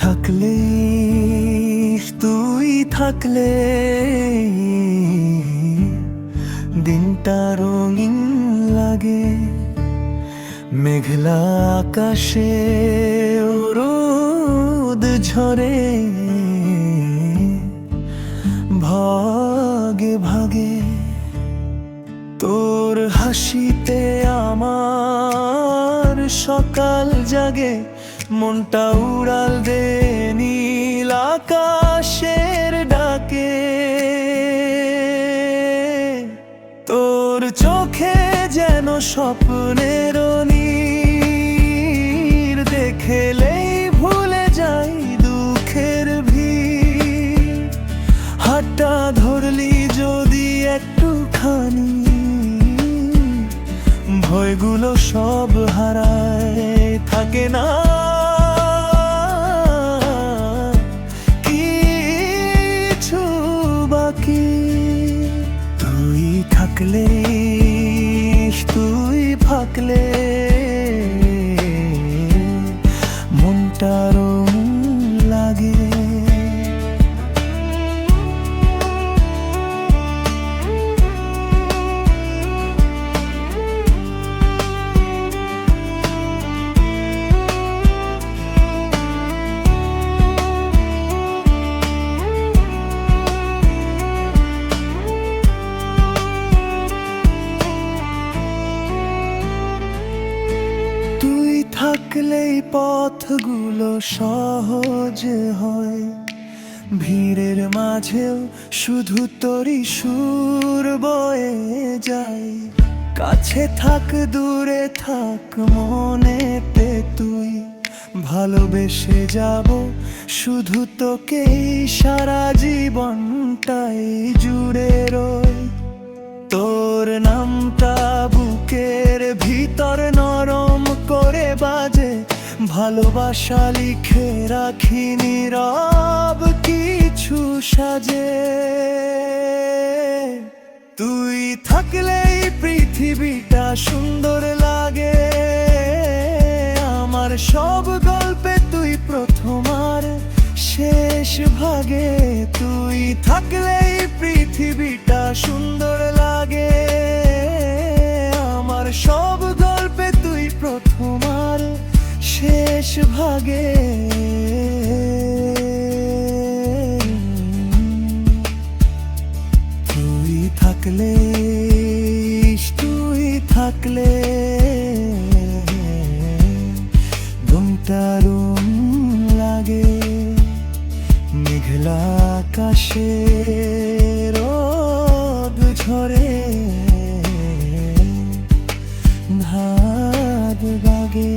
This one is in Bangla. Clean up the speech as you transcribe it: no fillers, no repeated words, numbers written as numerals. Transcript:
থাকলে তুই থাকলে দিনটা রঙিন লাগে। মেঘলা আকাশে রোদ ঝরে ভাগে ভাগে। তোর হাসিতে আমার সকাল জাগে, মনটা উড়াল দে নীল আকাশের ডাকে। তোর চোখে যেন স্বপ্নের নীর, দেখলেই ভুলে যাই দুঃখের ভিড়। হাতটা ধরলি যদি একটুখানি, ভয়গুলো সব হারায় থাকে না কিছু বাকি। তুই থাকলে তুই থাকলে মনটা রঙিন লাগে। থাকলেই পথগুলো সহজ হয়, ভিড়ের মাঝেও শুধু তোরই সুর বয়ে যায়। কাছে থাক দূরে থাক মনেতে তুই, ভালোবেসে যাব শুধু তোকেই সারা জীবনটাই জুড়ে রই। তোর নামটা বুকের ভিতর নরম করে বাজে, ভালোবাসা লিখে রাখি নীরব কিছু সাজে। তুই থাকলেই পৃথিবীটা সুন্দর লাগে। আমার সব গল্পে তুই প্রথম আর শেষ ভাগে। তুই থাকলেই পৃথিবীটা সুন্দর লাগে। আমার সব গল্পে তুই প্রথম আর শেষ ভাগে। তুই থাকলে তুই থাকলে ঘুমটা রুম লাগে। মেঘলা আকাশে রোদ ঝরে ভাগ ভাগে।